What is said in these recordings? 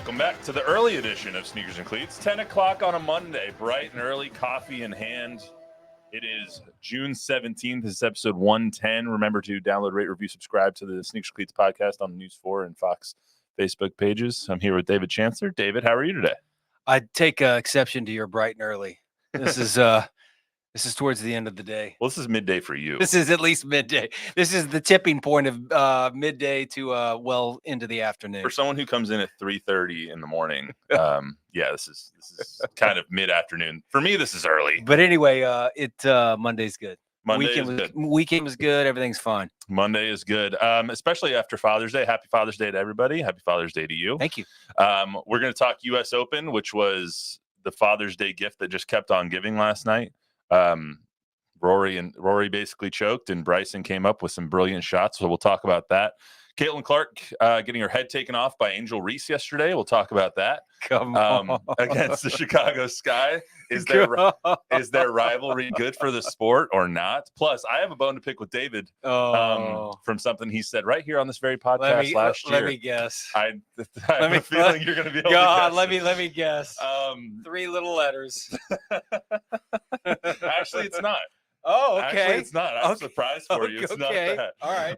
Welcome back to the early edition of Sneakers and Cleats. 10 o'clock on a Monday, bright and early, coffee in hand. It is June 17th. This is episode 110. Remember to download, rate, review, subscribe to the Sneakers and Cleats podcast on the News 4 and Fox Facebook pages. I'm here with David Chancellor. David, how are you today? I'd take exception to your bright and early. This is towards the end of the day. Well, this is midday for you. This is at least midday. This is the tipping point of midday to well into the afternoon. For someone who comes in at 3:30 in the morning, this is kind of mid-afternoon. For me, this is early. But anyway, Monday's good. Weekend was good. Everything's fine. Monday is good, especially after Father's Day. Happy Father's Day to everybody. Happy Father's Day to you. Thank you. We're going to talk U.S. Open, which was the Father's Day gift that just kept on giving last night. Rory basically choked, and Bryson came up with some brilliant shots. So we'll talk about that. Caitlin Clark getting her head taken off by Angel Reese yesterday. We'll talk about that. Come on. Against the Chicago Sky. Is their rivalry good for the sport or not? Plus, I have a bone to pick with David from something he said right here on this very podcast last year. Let me guess. I have a feeling you're going to be able to guess. Let me guess. 3 little letters. Actually, it's not. Oh, okay. Actually, it's not. I'm surprised for you. It's not that. All right.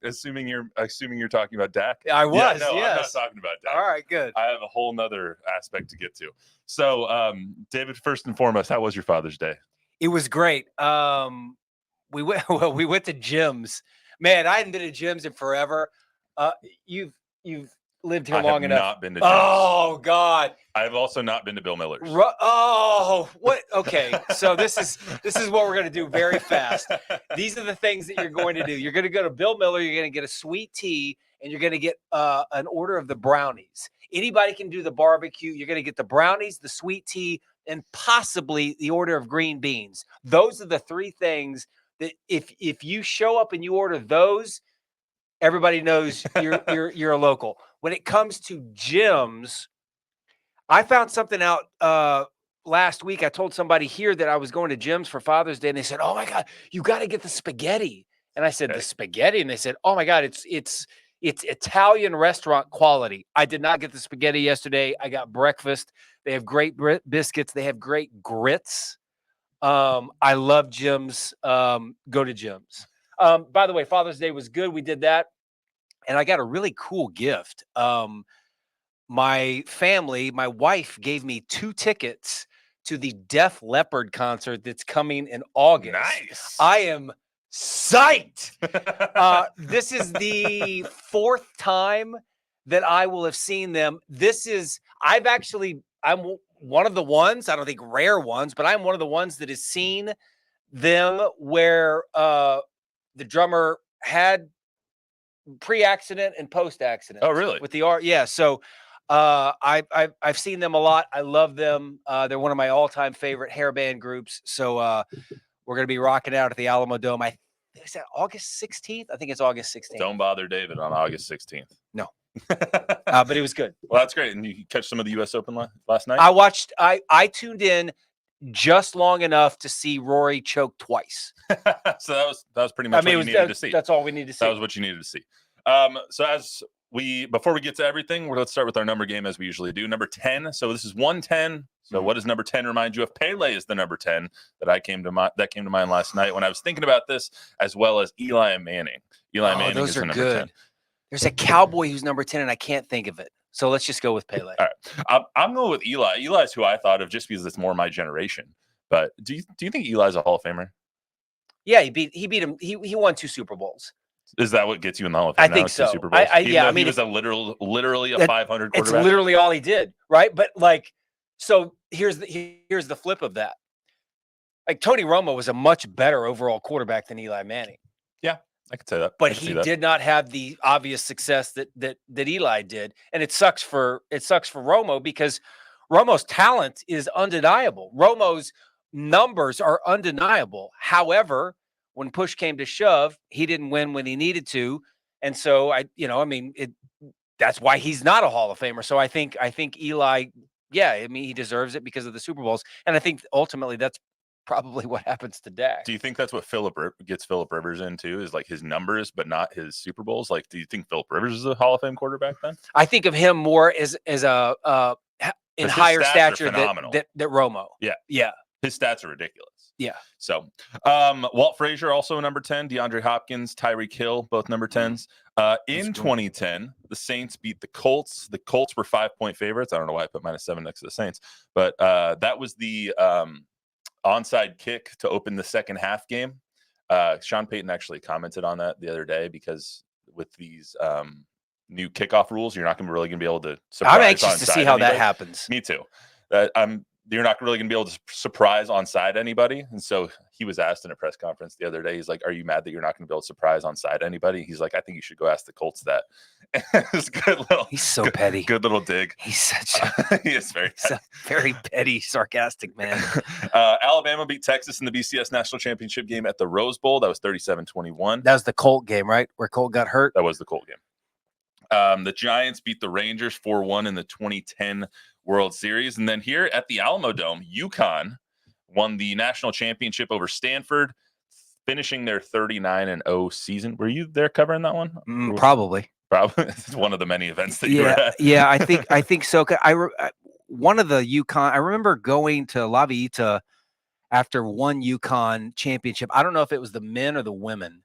Assuming you're talking about Dak. I was. Yes. I'm not talking about Dak. All right. Good. I have a whole nother aspect to get to. So, David, first and foremost, how was your Father's Day? It was great. We went to gyms. Man, I hadn't been to gyms in forever. You've lived here long enough. I have not been to gyms. Oh God. I've also not been to Bill Miller's. Oh, what? Okay, so this is what we're gonna do very fast. These are the things that you're going to do. You're gonna go to Bill Miller. You're gonna get a sweet tea, and you're gonna get an order of the brownies. Anybody can do the barbecue. You're gonna get the brownies, the sweet tea, and possibly the order of green beans. Those are the 3 things that if you show up and you order those, everybody knows you're a local. When it comes to gyms, I found something out last week. I told somebody here that I was going to gyms for Father's Day, and they said, "Oh my God, you got to get the spaghetti." And I said, "The spaghetti?" And they said, "Oh my God, it's Italian restaurant quality." I did not get the spaghetti yesterday. I got breakfast. They have great biscuits. They have great grits. I love gyms. Go to gyms. By the way, Father's Day was good. We did that. And I got a really cool gift. My wife gave me 2 tickets to the Def Leppard concert that's coming in August. Nice. I am psyched. This is the 4th time that I will have seen them. I'm one of the ones, I don't think rare ones, but I'm one of the ones that has seen them where the drummer had pre-accident and post-accident. Oh, really? With the art, yeah. So I've seen them a lot. I love them. They're one of my all-time favorite hair band groups. So we're gonna be rocking out at the Alamo Dome. Is that August 16th? I think it's August 16th. Don't bother David on August 16th. No. But it was good. Well, that's great. And you catch some of the U.S. Open last night? I tuned in just long enough to see Rory choke twice. So that was pretty much what you needed to see. That's all we need to see. That was what you needed to see. So before we get to everything, let's start with our number game as we usually do. Number 10. So this is 110. So what does number 10 remind you of? Pele is the number 10 that came to mind last night when I was thinking about this, as well as Eli Manning. Manning those is are the number good. 10. There's a cowboy who's number 10, and I can't think of it. So let's just go with Pele. All right. I'm going with Eli. Eli's who I thought of just because it's more my generation. But do you think Eli's a Hall of Famer? Yeah, he beat him. He won 2 Super Bowls. Is that what gets you in the Hall of Fame? I think so. Super Bowls? He was literally a 500 quarterback. It's literally all he did, right? But so here's the flip of that. Like Tony Romo was a much better overall quarterback than Eli Manning. Yeah, I could say that. But he did not have the obvious success that Eli did, and it sucks for Romo because Romo's talent is undeniable. Romo's numbers are undeniable. However, when push came to shove, he didn't win when he needed to, and so that's why he's not a Hall of Famer. So I think Eli, he deserves it because of the Super Bowls, and I think ultimately that's probably what happens to Dak. Do you think that's what gets Phillip Rivers into, is like his numbers, but not his Super Bowls? Like, do you think Phillip Rivers is a Hall of Fame quarterback then? I think of him more as a in 'Cause his higher stats are stature phenomenal. that Romo. Yeah. Yeah. His stats are ridiculous. Yeah. So, Walt Frazier also number 10, DeAndre Hopkins, Tyreek Hill, both number 10s. In 2010, the Saints beat the Colts. The Colts were 5-point favorites. I don't know why I put -7 next to the Saints, but that was the onside kick to open the second half game. Sean Payton actually commented on that the other day, because with these new kickoff rules, you're not really going to be able to surprise. I'm anxious to see how that happens. Me too. You're not really going to be able to surprise onside anybody. And so he was asked in a press conference the other day, he's like, "Are you mad that you're not going to be able to surprise onside anybody?" He's like, "I think you should go ask the Colts that." It's good little. He's so petty. Good little dig. He's such he is very a very petty, sarcastic man. Alabama beat Texas in the BCS National Championship game at the Rose Bowl. That was 37-21. That was the Colt game, right? Where Colt got hurt? That was the Colt game. The Giants beat the Rangers 4-1 in the 2010 World Series. And then here at the Alamo Dome, UConn won the national championship over Stanford, finishing their 39-0 season. Were you there covering that one? Probably. It's one of the many events that you were at. Yeah, I think so. One of the UConn, I remember going to La Vita after one UConn championship. I don't know if it was the men or the women,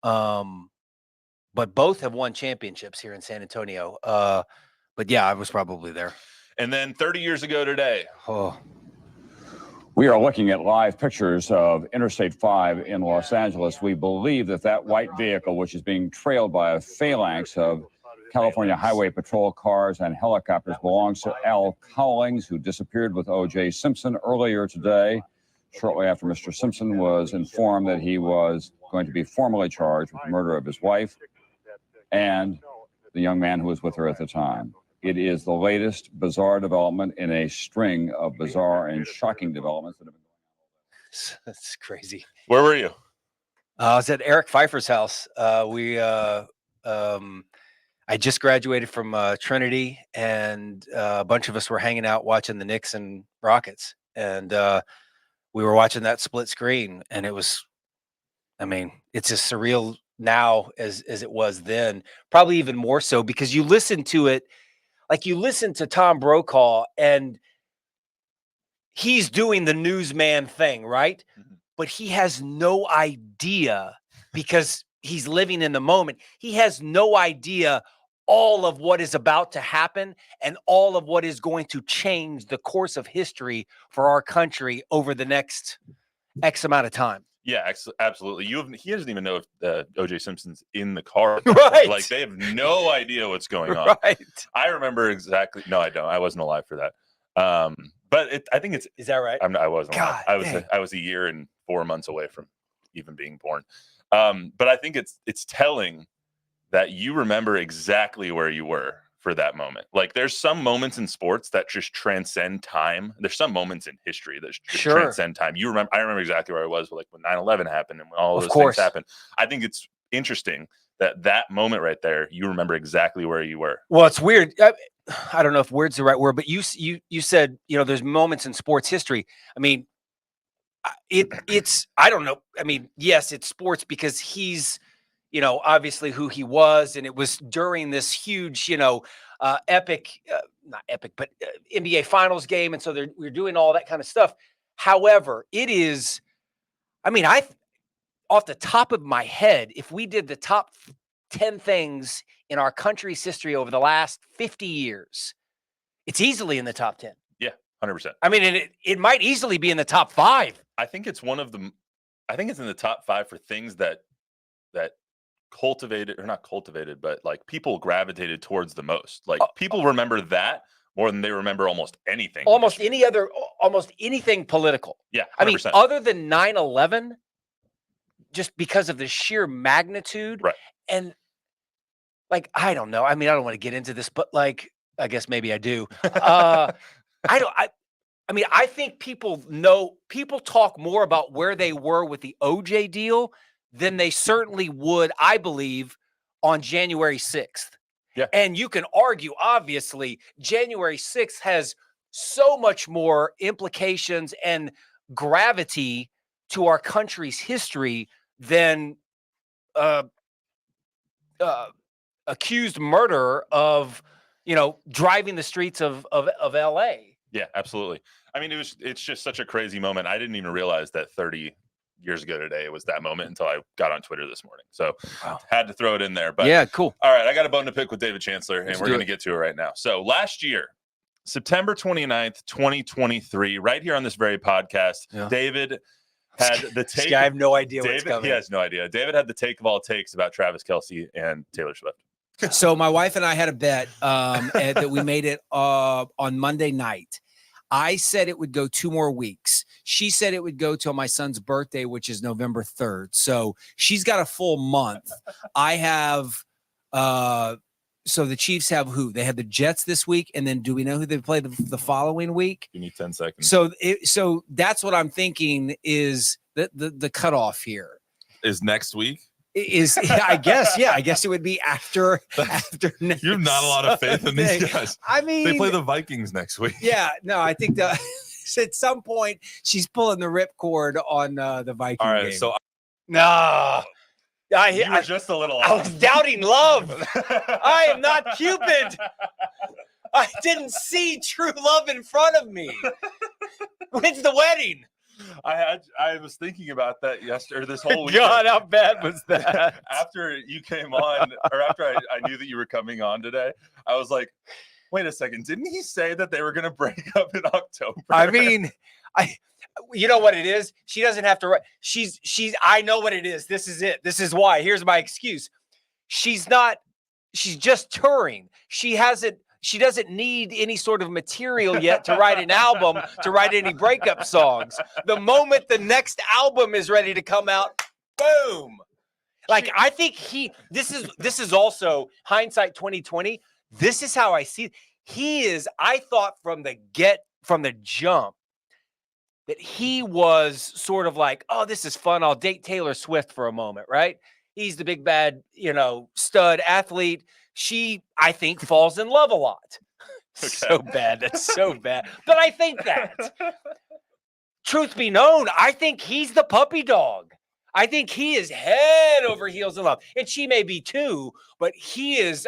but both have won championships here in San Antonio. But yeah, I was probably there. And then 30 years ago today. We are looking at live pictures of Interstate 5 in Los Angeles. We believe that white vehicle, which is being trailed by a phalanx of California Highway Patrol cars and helicopters, belongs to Al Cowlings, who disappeared with O.J. Simpson earlier today, shortly after Mr. Simpson was informed that he was going to be formally charged with the murder of his wife and the young man who was with her at the time. It is the latest bizarre development in a string of bizarre and shocking developments that have been going on. That's crazy. Where were you? I was at Eric Pfeiffer's house. I just graduated from Trinity, and a bunch of us were hanging out watching the Knicks and Rockets, and we were watching that split screen, and it was, I mean, it's as surreal now as it was then, probably even more so, because you listen to it. Like, you listen to Tom Brokaw, and he's doing the newsman thing, right? Mm-hmm. But he has no idea, because he's living in the moment. He has no idea all of what is about to happen and all of what is going to change the course of history for our country over the next X amount of time. Yeah, absolutely. He doesn't even know if O.J. Simpson's in the car. Right. Like, they have no idea what's going on. Right. I remember exactly. No, I don't. I wasn't alive for that. But I think it's. Is that right? I wasn't alive. I was a year and 4 months away from even being born. But I think it's telling that you remember exactly where you were for that moment. Like, there's some moments in sports that just transcend time. There's some moments in history that just transcend time. I remember exactly where I was, like, when 9/11 happened and when all those things happened. I think it's interesting that moment right there, you remember exactly where you were. Well, it's weird. I don't know if weird's the right word, but you said, there's moments in sports history. I mean, it's I don't know. I mean, yes, it's sports because he's, obviously who he was. And it was during this huge, epic, not epic, but NBA Finals game. And so we're doing all that kind of stuff. However, it is, I mean, off the top of my head, if we did the top 10 things in our country's history over the last 50 years, it's easily in the top 10. Yeah, 100%. I mean, it might easily be in the top 5. I think it's one of the, I think it's in the top 5 for things that cultivated, or not cultivated, but like people gravitated towards the most. Like, people remember that more than they remember almost anything. Almost anything political. Yeah, 100%. I mean, other than 9/11, just because of the sheer magnitude. Right. And, like, I don't know. I mean, I don't want to get into this, but, like, I guess maybe I do. I mean, I think people talk more about where they were with the OJ deal than they certainly would, I believe, on January 6th. Yeah. And you can argue, obviously, January 6th has so much more implications and gravity to our country's history than accused murderer of, driving the streets of LA. Yeah, absolutely. I mean, it's just such a crazy moment. I didn't even realize that 30 years ago today it was that moment until I got on Twitter this morning. So had to throw it in there. But yeah, cool. All right, I got a bone to pick with David Chancellor, and we're going to get to it right now. So last year, September 29th, 2023, right here on this very podcast, David had the take. I have no idea what's coming. He has no idea. David had the take of all takes about Travis Kelce and Taylor Swift. So my wife and I had a bet that we made it on Monday night. I said it would go 2 more weeks. She said it would go till my son's birthday, which is November 3rd. So she's got a full month. I have, so the Chiefs have who? They have the Jets this week. And then do we know who they play the following week? You need 10 seconds. So that's what I'm thinking is the cutoff here. Is next week? I guess it would be after next. You have not a lot of faith in these guys. I mean, they play the Vikings next week. Yeah, no, I think that at some point she's pulling the ripcord on the Viking All right, game. so no, you were just a little. I was doubting love. I am not Cupid. I didn't see true love in front of me. When's the wedding? I was thinking about that yesterday, or this whole week. God, how bad was that? After you came on, or after I knew that you were coming on today, I was like, wait a second, didn't he say that they were going to break up in October? I mean, you know what it is? She doesn't have to write. I know what it is. This is it. This is why. Here's my excuse. She's just touring. She doesn't need any sort of material yet to write an album, to write any breakup songs. The moment the next album is ready to come out, boom. Like, I think this is also hindsight 2020. This is how I see it. I thought from the jump that he was sort of like, oh, this is fun. I'll date Taylor Swift for a moment, right? He's the big bad, stud athlete. She, I think, falls in love a lot. Okay. So bad. That's so bad. But I think that. Truth be known, I think he's the puppy dog. I think he is head over heels in love. And she may be too, but he is,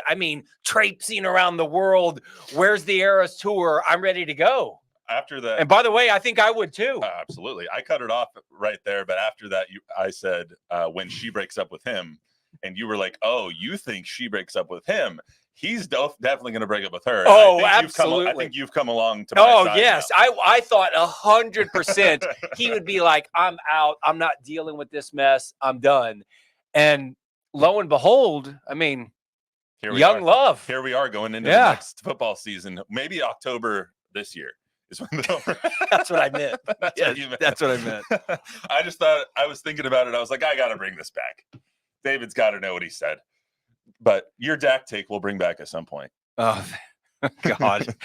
traipsing around the world. Where's the Eras tour? I'm ready to go. After that. And by the way, I think I would too. Absolutely. I cut it off right there. But after that, I said, when she breaks up with him, and you were like, oh, you think she breaks up with him? He's definitely going to break up with her. Oh, absolutely. I think you've come along to my side yes. now. I thought 100% he would be like, I'm out. I'm not dealing with this mess. I'm done. And lo and behold, young love. Here we are going into the next football season. Maybe October this year is when it's over. That's what I meant. That's what I meant. I just thought, I was thinking about it. I was like, I got to bring this back. David's got to know what he said. But your Dak take we'll bring back at some point. Oh, God.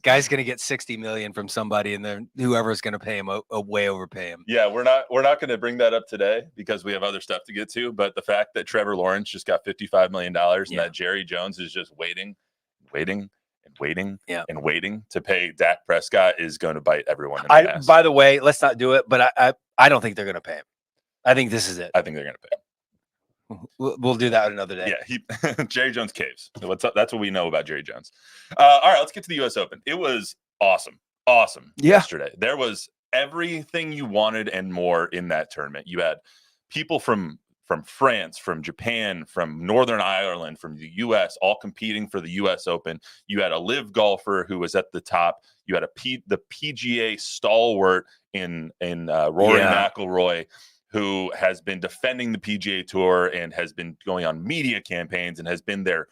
Guy's going to get $60 million from somebody, and then whoever's going to pay him way overpay him. Yeah, we're not going to bring that up today because we have other stuff to get to. But the fact that Trevor Lawrence just got $55 million and that Jerry Jones is just waiting to pay Dak Prescott is going to bite everyone in the ass. By the way, let's not do it, but I don't think they're going to pay him. I think this is it. I think they're going to pay him. We'll do that another day. Yeah, Jerry Jones caves. That's what we know about Jerry Jones. All right, let's get to the U.S. Open. It was awesome yesterday. There was everything you wanted and more in that tournament. You had people from France, from Japan, from Northern Ireland, from the U.S., all competing for the U.S. Open. You had a live golfer who was at the top. You had the PGA stalwart in Rory McIlroy, who has been defending the PGA Tour and has been going on media campaigns and has been their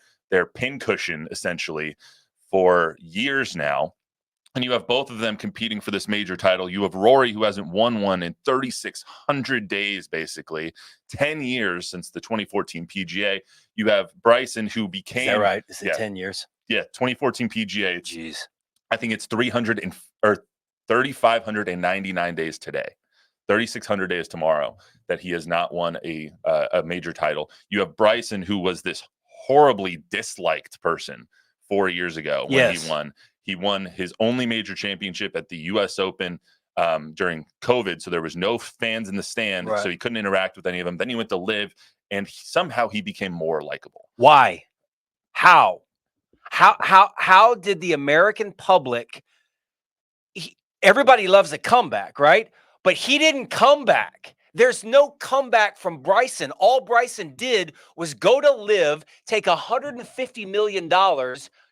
pincushion essentially for years now. And you have both of them competing for this major title. You have Rory, who hasn't won one in 3,600 days, basically 10 years since the 2014 PGA. You have Bryson, who became... Is that right? Is it 10 years? Yeah, 2014 PGA. Jeez. I think it's 3,599 days today. 3,600 days tomorrow that he has not won a major title. You have Bryson, who was this horribly disliked person 4 years ago when he won. He won his only major championship at the U.S. Open during COVID, so there was no fans in the stand, Right. so he couldn't interact with any of them. Then he went to Live, and somehow he became more likable. Why? How did the American public? Everybody loves a comeback, right? But he didn't come back. There's no comeback from Bryson. All Bryson did was go to Live, take $150 million,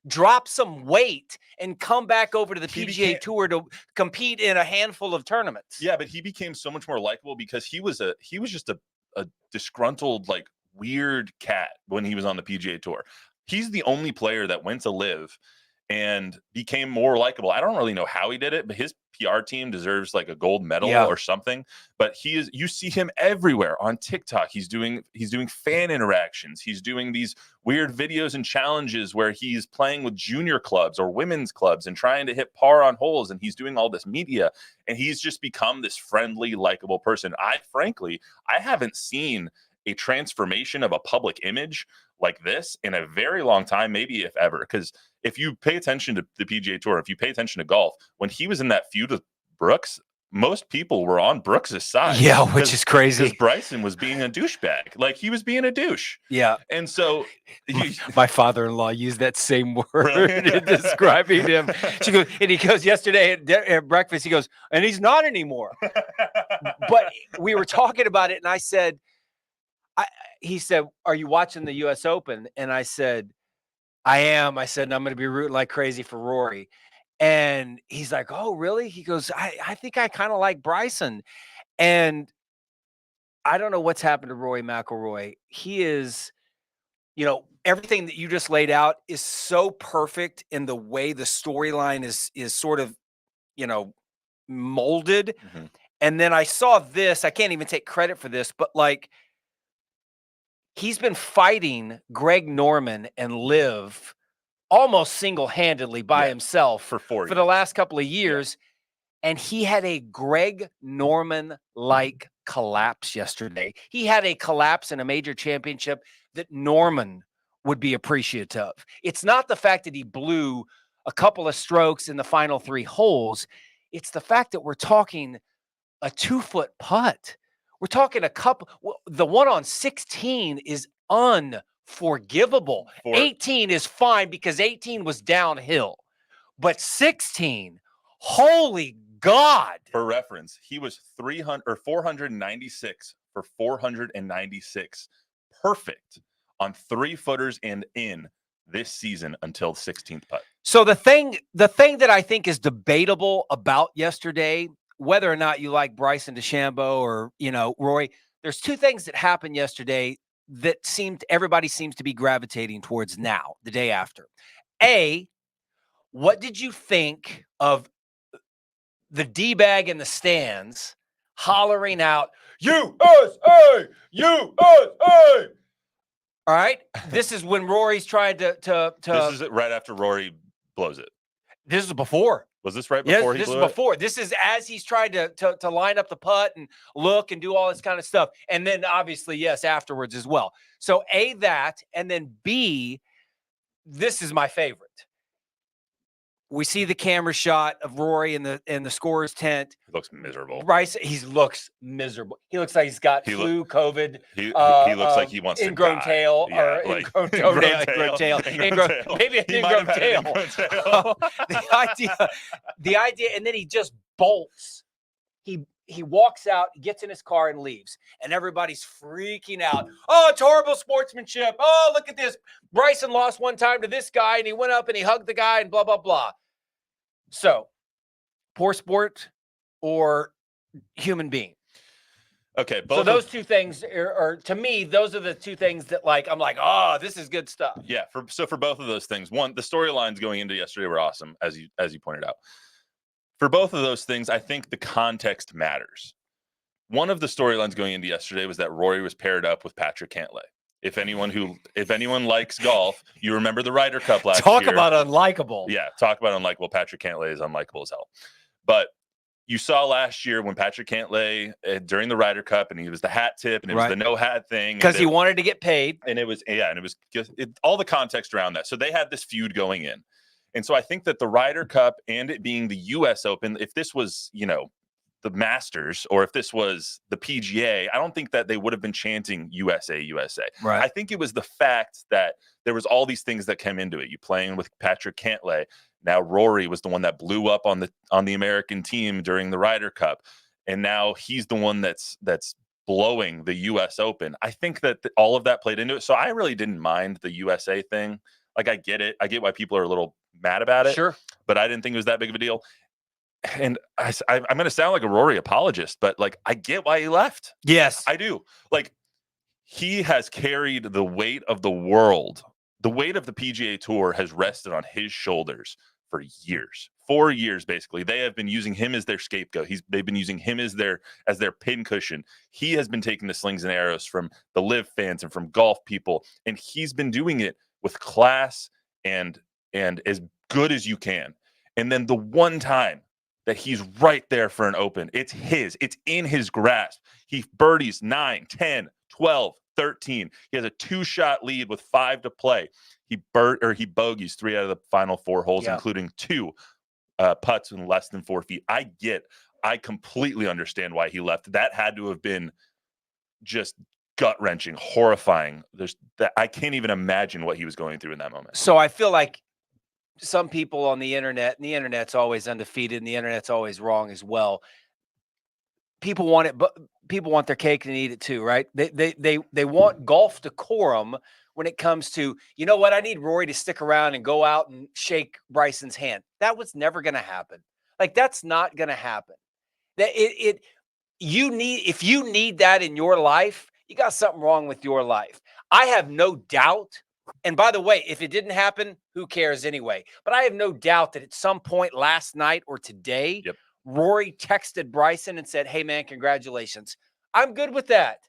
drop some weight, and come back over to the PGA Tour to compete in a handful of tournaments. Yeah, but he became so much more likable because he was just a disgruntled, like, weird cat when he was on the PGA Tour. He's the only player that went to Live and became more likable. I don't really know how he did it, but his PR team deserves like a gold medal or something. But you see him everywhere on TikTok. He's doing fan interactions. He's doing these weird videos and challenges where he's playing with junior clubs or women's clubs and trying to hit par on holes. And he's doing all this media, and he's just become this friendly, likable person. I haven't seen a transformation of a public image like this in a very long time, maybe if ever. Because if you pay attention to the PGA Tour, if you pay attention to golf, when he was in that feud with Brooks, most people were on Brooks's side. Yeah, which is crazy. Because Bryson was being a douchebag. Like, he was being a douche. Yeah. And so my father-in-law used that same word Really? in describing him. He goes yesterday at breakfast, he goes, and he's not anymore. But we were talking about it, and I said, he said, "Are you watching the U.S. Open?" And I said, "I am." I said, "And I'm going to be rooting like crazy for Rory." And he's like, "Oh, really?" He goes, I think I kind of like Bryson. And I don't know what's happened to Rory McIlroy. He is, everything that you just laid out is so perfect in the way the storyline is sort of, molded. Mhm. And then I saw this. I can't even take credit for this, but like, he's been fighting Greg Norman and Liv almost single-handedly by himself for the last couple of years. And he had a Greg Norman-like collapse yesterday. He had a collapse in a major championship that Norman would be appreciative of. It's not the fact that he blew a couple of strokes in the final 3 holes. It's the fact that we're talking a 2-foot putt. We're talking the one on 16 is unforgivable. 18 is fine because 18 was downhill. But 16, holy God. For reference, he was 496 for 496. Perfect on 3-footers and in this season until 16th putt. So the thing that I think is debatable about yesterday, whether or not you like Bryson DeChambeau or, Roy, there's 2 things that happened yesterday that everybody seems to be gravitating towards now, the day after. A, what did you think of the D-bag in the stands hollering out, USA, USA? All right. This is when Rory's trying to This is right after Rory blows it. This is before. Was this right before he blew it? This is before. This is as he's trying to line up the putt and look and do all this kind of stuff. And then obviously, yes, afterwards as well. So A, that, and then B, this is my favorite. We see the camera shot of Rory in the scorer's tent. He looks miserable. Bryce, he looks miserable. He looks like he's got flu, COVID. He looks like he wants ingrown to die. tail, Yeah, or like, ingrown tail, maybe an ingrown tail. The idea, and then he just bolts. He walks out, gets in his car, and leaves. And everybody's freaking out. Oh, it's horrible sportsmanship. Oh, look at this. Bryson lost one time to this guy, and he went up and he hugged the guy, and blah, blah, blah. So, poor sport or human being? Okay. So those 2 things are, to me, those are the 2 things that, like, I'm like, oh, this is good stuff. Yeah. For both of those things, one, the storylines going into yesterday were awesome, as you pointed out. For both of those things, I think the context matters. One of the storylines going into yesterday was that Rory was paired up with Patrick Cantlay. If anyone likes golf, you remember the Ryder Cup last year. Talk about unlikable. Yeah, talk about unlikable. Patrick Cantlay is unlikable as hell. But you saw last year when Patrick Cantlay during the Ryder Cup, and he was the hat tip, and it was the no hat thing because he wanted to get paid, and it was just all the context around that. So they had this feud going in, and so I think that the Ryder Cup and it being the U.S. Open, if this was the Masters or if this was the PGA, I don't think that they would have been chanting USA, USA. Right. I think it was the fact that there was all these things that came into it. You playing with Patrick Cantlay. Now Rory was the one that blew up on the American team during the Ryder Cup, and now he's the one that's blowing the US Open. I think that all of that played into it. So I really didn't mind the USA thing. Like, I get it. I get why people are a little mad about it. Sure. But I didn't think it was that big of a deal. And I'm going to sound like a Rory apologist, but like, I get why he left. Yes. I do. Like, he has carried the weight of the world. The weight of the PGA Tour has rested on his shoulders for years. 4 years, basically. They have been using him as their scapegoat. They've been using him as their pincushion. He has been taking the slings and arrows from the live fans and from golf people, and he's been doing it with class and as good as you can. And then the one time that he's right there for an Open, it's in his grasp. He birdies 9, 10, 12, 13. He has a 2-shot lead with 5 to play. He bogeys 3 out of the final 4 holes, including 2 putts in less than 4 feet. I completely understand why he left. That had to have been just gut-wrenching, horrifying. I can't even imagine what he was going through in that moment. So I feel like some people on the internet, and the internet's always undefeated, and the internet's always wrong as well. People want it, but people want their cake and eat it too, right? They want golf decorum when it comes to, you know what, I need Rory to stick around and go out and shake Bryson's hand. That was never going to happen. Like, that's not going to happen. If you need that in your life, you got something wrong with your life. I have no doubt. And by the way, if it didn't happen, who cares anyway? But I have no doubt that at some point last night or today, Rory texted Bryson and said, "Hey man, congratulations." I'm good with that.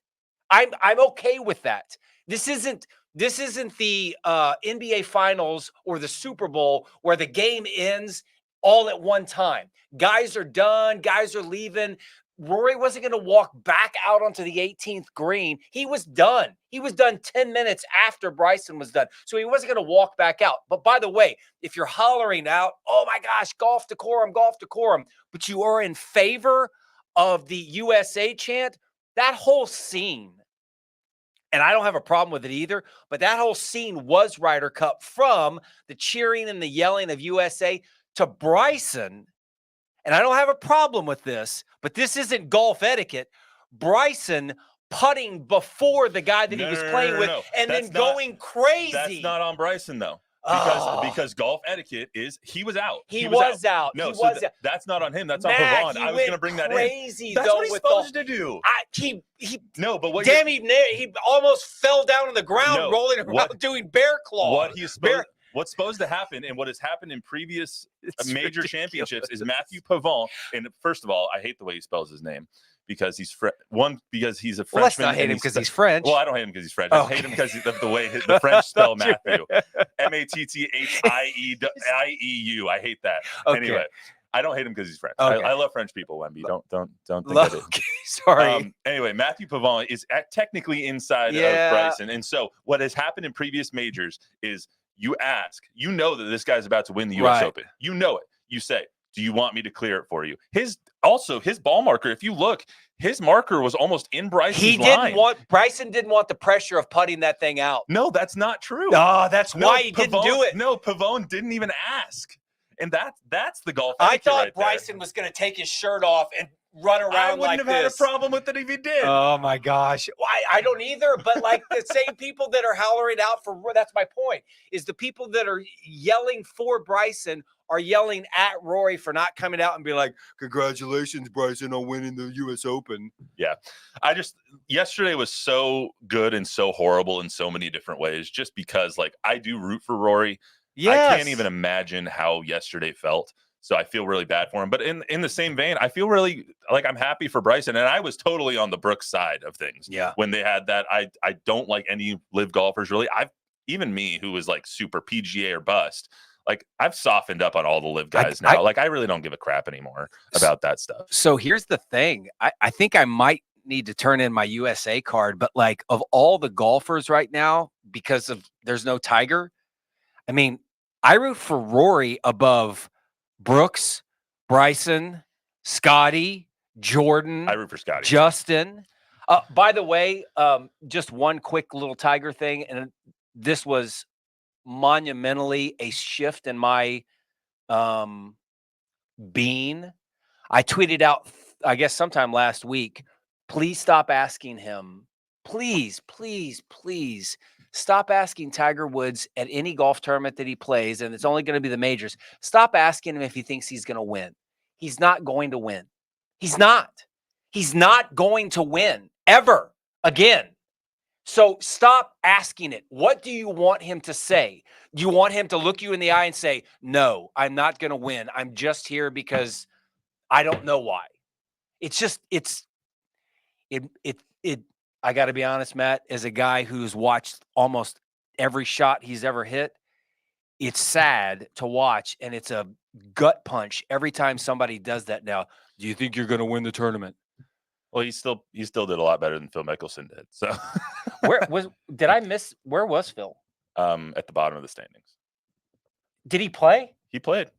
I'm okay with that. This isn't the NBA Finals or the Super Bowl where the game ends all at one time. Guys are done. Guys are leaving. Rory wasn't going to walk back out onto the 18th green. He was done. He was done 10 minutes after Bryson was done. So he wasn't going to walk back out. But by the way, if you're hollering out, "Oh my gosh, golf decorum," but you are in favor of the USA chant, that whole scene, and I don't have a problem with it either, but that whole scene was Ryder Cup, from the cheering and the yelling of USA to Bryson. And I don't have a problem with this, but this isn't golf etiquette. Bryson putting before the guy that he was playing with, and then going crazy. That's not on Bryson, though. Because golf etiquette is he was out. He was out. No, he was out. That's not on him. That's on Pavon. I was going to bring that in. Crazy. That's what he's supposed to do. He almost fell down on the ground, rolling around doing bear claw. What's supposed to happen, and what has happened in previous major championships, is Matthew Pavon. And first of all, I hate the way he spells his name, because he's because he's a Frenchman. Let's not hate him because he's French. Well, I don't hate him because he's French. I hate him because of the way the French spell Matthew. MatthieU. I hate that. Okay. Anyway, I don't hate him because he's French. Okay. I love French people, Wemby. Don't think I do. Okay, sorry. Anyway, Matthew Pavon is technically inside of Bryson. And so what has happened in previous majors is you know that this guy's about to win the U.S. Open. You know it. You say, "Do you want me to clear it for you?" His ball marker, if you look, his marker was almost in Bryson's line. Bryson didn't want the pressure of putting that thing out. No, that's not true. Oh, that's why he didn't do it. No, Pavon didn't even ask. And that's the golf. I thought Bryson was going to take his shirt off and run around like this. I wouldn't have had a problem with it if he did. Oh my gosh. I don't either. But like the same people that are hollering out for, that's my point, is the people that are yelling for Bryson are yelling at Rory for not coming out and be like, "Congratulations, Bryson, on winning the US Open." Yeah. Yesterday was so good and so horrible in so many different ways, just because like I do root for Rory. Yes. I can't even imagine how yesterday felt. So I feel really bad for him. But in the same vein, I feel really like I'm happy for Bryson. And I was totally on the Brooks side of things. Yeah. When they had that, I don't like any live golfers really. Even me, who was like super PGA or bust, like I've softened up on all the live guys now. I really don't give a crap anymore about that stuff. So here's the thing. I think I might need to turn in my USA card, but like of all the golfers right now, because of there's no Tiger, I mean, I root for Rory above Brooks, Bryson, Scotty, Jordan, I root for Scotty. Justin. By the way, just one quick little Tiger thing, and this was monumentally a shift in my being. I tweeted out, I guess sometime last week, please stop asking him. Please, please, please stop asking Tiger Woods at any golf tournament that he plays, and it's only going to be the majors. Stop asking him if he thinks he's going to win. He's not going to win. He's not. He's not going to win ever again. So stop asking it. What do you want him to say? Do you want him to look you in the eye and say, no, I'm not going to win. I'm just here because I don't know why. It's just, I got to be honest, Matt, as a guy who's watched almost every shot he's ever hit, it's sad to watch. And it's a gut punch every time somebody does that now. Do you think you're going to win the tournament? Well, he still did a lot better than Phil Mickelson did. So where was Phil? At the bottom of the standings. Did he play? He played.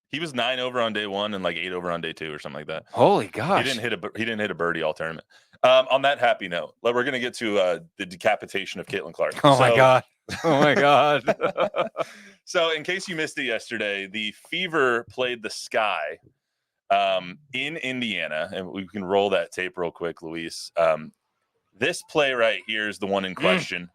He was 9 over on day 1 and like 8 over on day 2 or something like that. Holy gosh. He didn't hit a birdie all tournament. On that happy note, we're going to get to the decapitation of Caitlin Clark. My God. Oh my God. So in case you missed it yesterday, the Fever played the Sky in Indiana, and we can roll that tape real quick, Luis. This play right here is the one in question.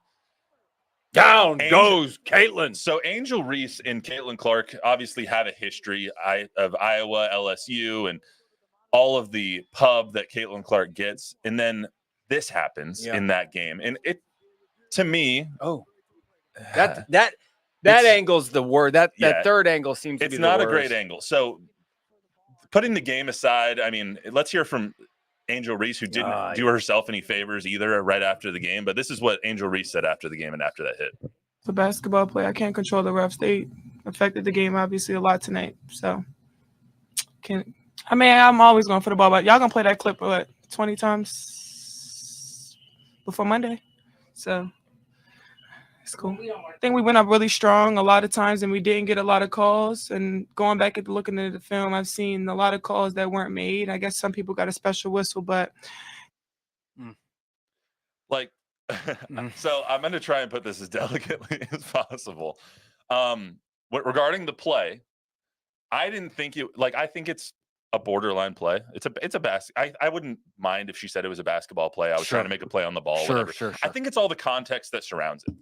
Down goes Caitlin. So Angel Reese and Caitlin Clark obviously have a history of Iowa, LSU, and all of the pub that Caitlin Clark gets. And then this happens in that game. And it, to me, that angle's the word. That third angle seems to be the worst. It's not a great angle. So putting the game aside, I mean, let's hear from Angel Reese, who didn't do herself any favors either right after the game. But this is what Angel Reese said after the game and after that hit. It's a basketball play. I can't control the refs. They affected the game, obviously, a lot tonight. So, I'm always going for the ball. But y'all going to play that clip, 20 times before Monday? So, it's cool. I think we went up really strong a lot of times, and we didn't get a lot of calls. And going back at looking at the film, I've seen a lot of calls that weren't made. I guess some people got a special whistle, but so I'm going to try and put this as delicately as possible. Regarding the play, I didn't think I think it's a borderline play. It's a I wouldn't mind if she said it was a basketball play. I was trying to make a play on the ball. Sure. I think it's all the context that surrounds it.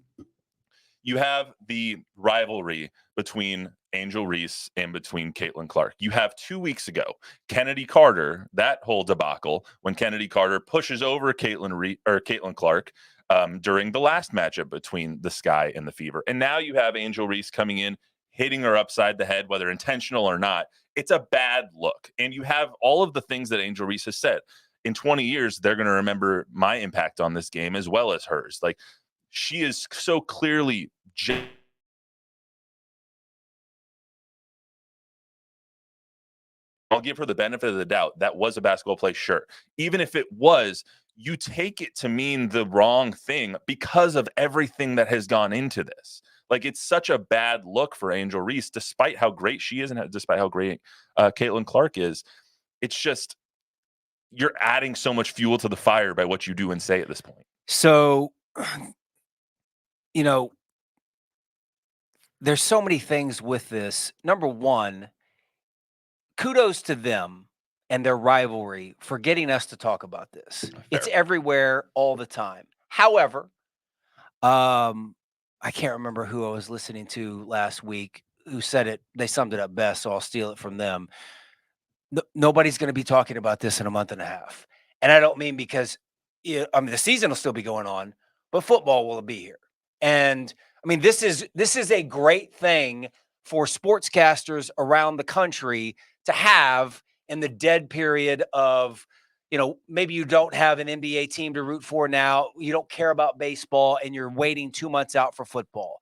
You have the rivalry between Angel Reese and between Caitlin Clark. You have 2 weeks ago, Kennedy Carter, that whole debacle when Kennedy Carter pushes over Caitlin Clark during the last matchup between the Sky and the Fever. And now you have Angel Reese coming in, hitting her upside the head, whether intentional or not. It's a bad look. And you have all of the things that Angel Reese has said. In 20 years, they're going to remember my impact on this game as well as hers. Like, she is so clearly I'll give her the benefit of the doubt. That was a basketball play, sure. Even if it was, you take it to mean the wrong thing because of everything that has gone into this. Like, it's such a bad look for Angel Reese, despite how great she is and despite how great Caitlin Clark is. It's just, you're adding so much fuel to the fire by what you do and say at this point. So, there's so many things with this. Number one, kudos to them and their rivalry for getting us to talk about this. Fair. It's everywhere all the time. However, I can't remember who I was listening to last week who said it. They summed it up best, so I'll steal it from them. Nobody's going to be talking about this in a month and a half. And I don't mean because the season will still be going on, but football will be here. And I mean, this is a great thing for sportscasters around the country to have in the dead period of, maybe you don't have an NBA team to root for now. You don't care about baseball and you're waiting 2 months out for football.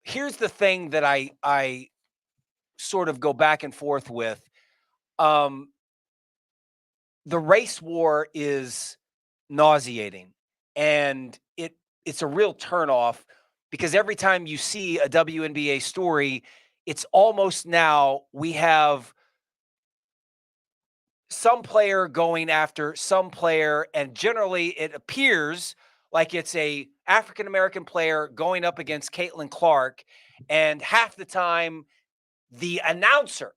Here's the thing that I sort of go back and forth with. The race war is nauseating, and it's a real turnoff because every time you see a WNBA story, it's almost now we have some player going after some player, and generally it appears like it's a African American player going up against Caitlin Clark, and half the time the announcer,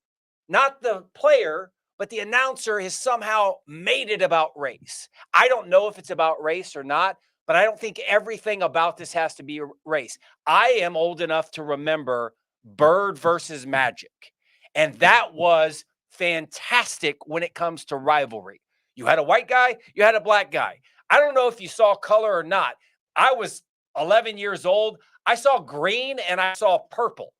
not the player, but the announcer has somehow made it about race. I don't know if it's about race or not, but I don't think everything about this has to be race. I am old enough to remember Bird versus Magic, and that was fantastic when it comes to rivalry. You had a white guy, you had a black guy. I don't know if you saw color or not. I was 11 years old. I saw green and I saw purple.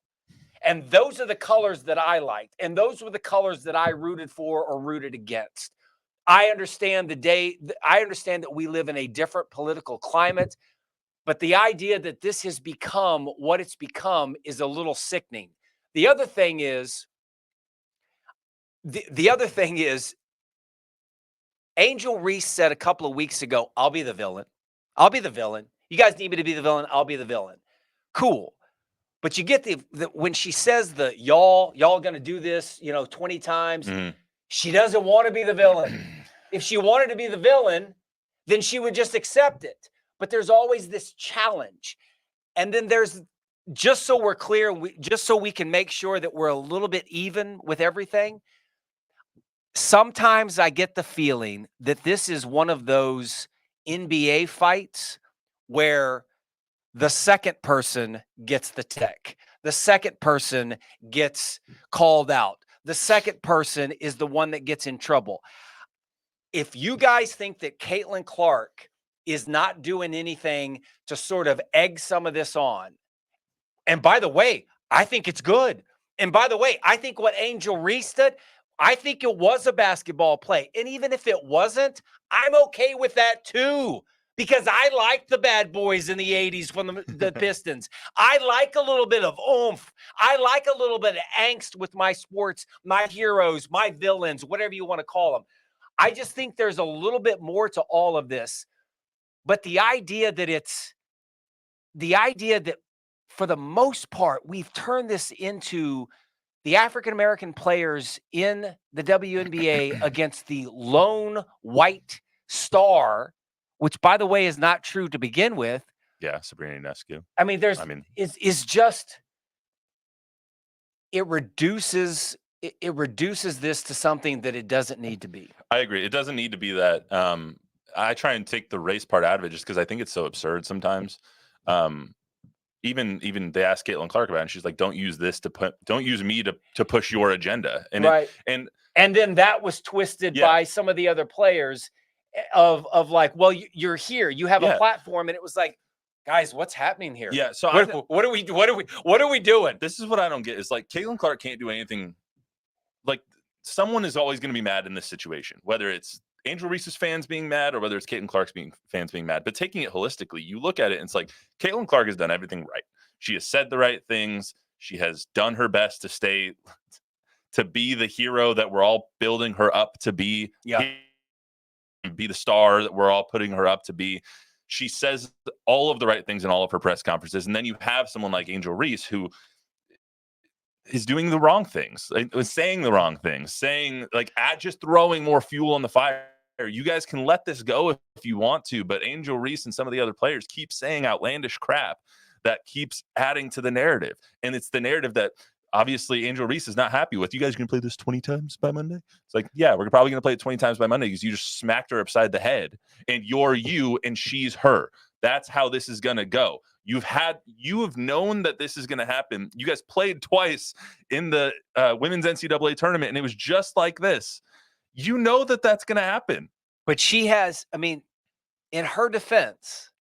And those are the colors that I liked. And those were the colors that I rooted for or rooted against. I understand I understand that we live in a different political climate, but the idea that this has become what it's become is a little sickening. The other thing is, Angel Reese said a couple of weeks ago, I'll be the villain. I'll be the villain. You guys need me to be the villain. I'll be the villain. Cool. But you get the when she says y'all going to do this, 20 times, she doesn't want to be the villain. If she wanted to be the villain, then she would just accept it. But there's always this challenge. And then there's, just so we're clear, just so we can make sure that we're a little bit even with everything, sometimes I get the feeling that this is one of those NBA fights where the second person gets the tech. The second person gets called out. The second person is the one that gets in trouble. If you guys think that Caitlin Clark is not doing anything to sort of egg some of this on, and by the way, I think it's good. And by the way, I think what Angel Reese did, I think it was a basketball play. And even if it wasn't, I'm okay with that too. Because I like the bad boys in the 80s from the Pistons. I like a little bit of oomph. I like a little bit of angst with my sports, my heroes, my villains, whatever you want to call them. I just think there's a little bit more to all of this. But the idea that for the most part, we've turned this into the African-American players in the WNBA against the lone white star, which, by the way, is not true to begin with. Yeah, Sabrina Ionescu. Is just, it reduces this to something that it doesn't need to be. I agree. It doesn't need to be that. I try and take the race part out of it just because I think it's so absurd sometimes. Even they asked Caitlin Clark about it, and she's like, don't use me to push your agenda. And right. And then that was twisted by some of the other players of like, well, you're here, you have a platform, and it was like, guys, what's happening here? Yeah. So what are we doing? This is what I don't get. Is like Caitlin Clark can't do anything. Like, someone is always going to be mad in this situation, whether it's Angel Reese's fans being mad or whether it's Caitlin Clark's fans being mad. But taking it holistically, you look at it and it's like Caitlin Clark has done everything right. She has said the right things. She has done her best to be the hero that we're all building her up to be. Yeah. Be the star that we're all putting her up to be. She says all of the right things in all of her press conferences. And then you have someone like Angel Reese who is doing the wrong things, saying the wrong things, just throwing more fuel on the fire. You guys can let this go if you want to, but Angel Reese and some of the other players keep saying outlandish crap that keeps adding to the narrative. And it's the narrative that obviously Angel Reese is not happy with. You guys are going to play this 20 times by Monday? It's like, yeah, we're probably going to play it 20 times by Monday because you just smacked her upside the head and you're you and she's her. That's how this is going to go. You have known that this is going to happen. You guys played twice in the women's NCAA tournament, and it was just like this. You know that that's going to happen. But she has, in her defense,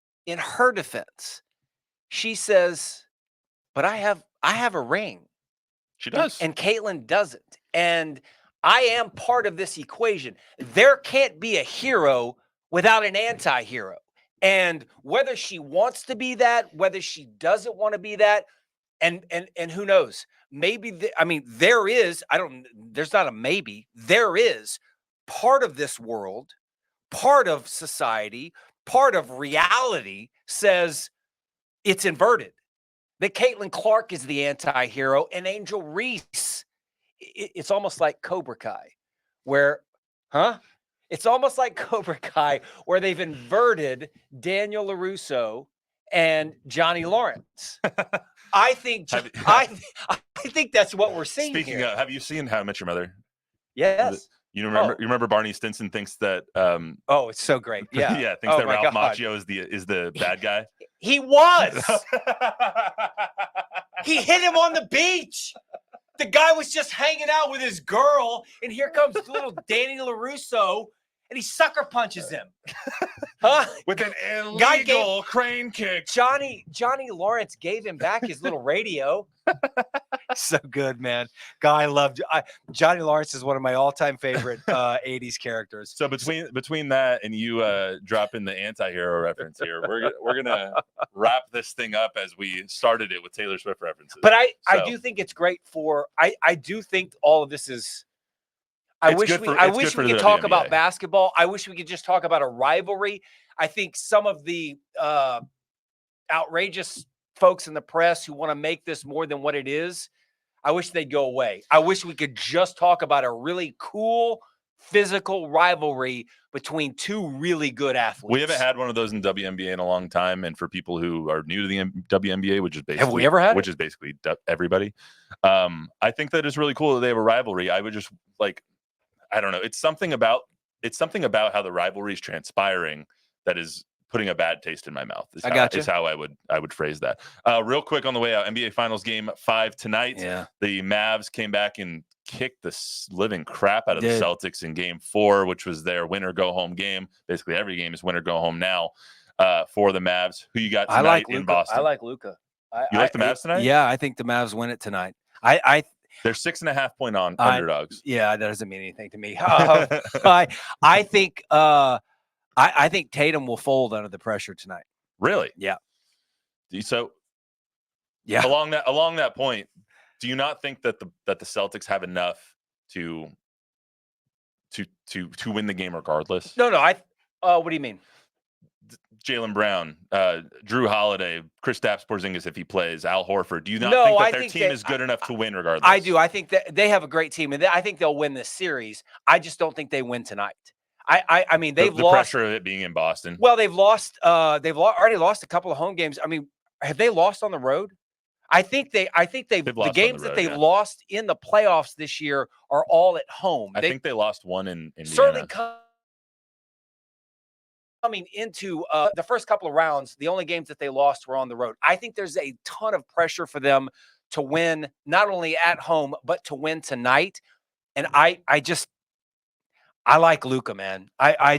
she says, but I have a ring. She does. And Caitlin doesn't. And I am part of this equation. There can't be a hero without an anti-hero. And whether she wants to be that, whether she doesn't want to be that, and who knows? Maybe there is. There's not a maybe. There is part of this world, part of society, part of reality says it's inverted. That Caitlin Clark is the anti-hero, and Angel Reese. It's almost like Cobra Kai, where Huh? It's almost like Cobra Kai, where they've inverted Daniel LaRusso and Johnny Lawrence. I think I think that's what we're seeing Speaking here. of, have you seen How I Met Your Mother? Yes. You remember Barney Stinson thinks that Oh, it's so great. Yeah. yeah, thinks Oh that my Ralph God. Macchio is the bad guy. He was. He hit him on the beach. The guy was just hanging out with his girl, and here comes little Danny LaRusso, and he sucker punches him. Huh? With an Guy illegal crane kick. Johnny Lawrence gave him back his little radio. So good, man. Guy loved Johnny Lawrence is one of my all-time favorite 80s characters. So between that and you dropping the anti-hero reference here, we're gonna wrap this thing up as we started it with Taylor Swift references. But I do think it's great for I do think all of this is I wish we could talk about basketball. I wish we could just talk about a rivalry. I think some of the outrageous folks in the press who want to make this more than what it is, I wish they'd go away. I wish we could just talk about a really cool physical rivalry between two really good athletes. We haven't had one of those in WNBA in a long time, and for people who are new to the WNBA, which is basically have we ever had which is basically everybody, I think that it's really cool that they have a rivalry. I would just I don't know. It's something about how the rivalry is transpiring that is putting a bad taste in my mouth. Is how I would phrase that. Real quick on the way out, NBA Finals Game 5 tonight. Yeah. The Mavs came back and kicked the living crap out of the Celtics in Game 4, which was their winner go home game. Basically, every game is winner go home now for the Mavs. Who you got tonight in Boston? I like Luka. You like the Mavs tonight? Yeah, I think the Mavs win it tonight. They're 6.5 point underdogs. Yeah, that doesn't mean anything to me. I think I think Tatum will fold under the pressure tonight. Really? Yeah. So, yeah. Along that point, do you not think that the Celtics have enough to win the game regardless? No. What do you mean? Jaylen Brown, Drew Holiday, Kristaps Porzingis if he plays, Al Horford. Do you not think that their team is good enough to win regardless? I do. I think that they have a great team, and I think they'll win this series. I just don't think they win tonight. I mean, they've lost. The pressure of it being in Boston. Well, they've lost. Already lost a couple of home games. I mean, have they lost on the road? I think the games that they lost in the playoffs this year are all at home. I think they lost one in Indiana. Certainly coming into the first couple of rounds, the only games that they lost were on the road. I think there's a ton of pressure for them to win, not only at home, but to win tonight. And I like Luka, man. I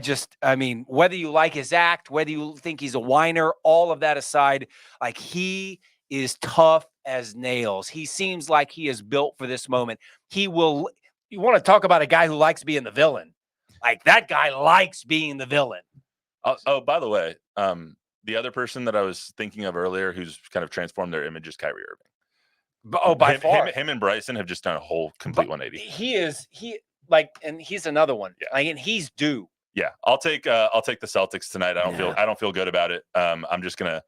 mean, whether you like his act, whether you think he's a whiner, all of that aside, like he is tough as nails. He seems like he is built for this moment. You want to talk about a guy who likes being the villain. Like that guy likes being the villain. Oh, by the way, the other person that I was thinking of earlier who's kind of transformed their image is Kyrie Irving. By far. Him and Bryson have just done a whole complete 180. And he's another one. Yeah. And he's due. Yeah, I'll take the Celtics tonight. I don't feel good about it. I'm just gonna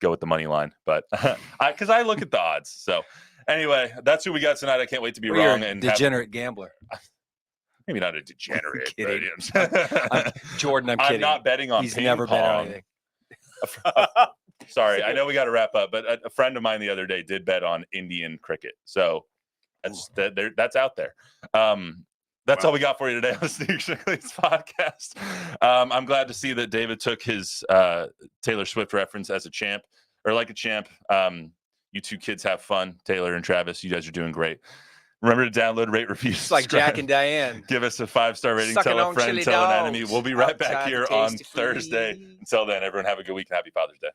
go with the money line, but because I look at the odds. So anyway, that's who we got tonight. I can't wait to be wrong and degenerate gambler. Maybe not a degenerate. Jordan, I'm kidding. I'm not betting on. He's never bet on anything. Sorry, I know we got to wrap up, but a friend of mine the other day did bet on Indian cricket. So that's out there. That's all we got for you today on the Sneakers and Cleats podcast. I'm glad to see that David took his Taylor Swift reference as a champ or like a champ. You two kids have fun. Taylor and Travis, you guys are doing great. Remember to download, rate, review, It's like Jack and Diane. Give us a 5-star rating. Sucking tell a friend, tell an enemy. We'll be right back here on tasty Thursday. Until then, everyone have a good week and happy Father's Day.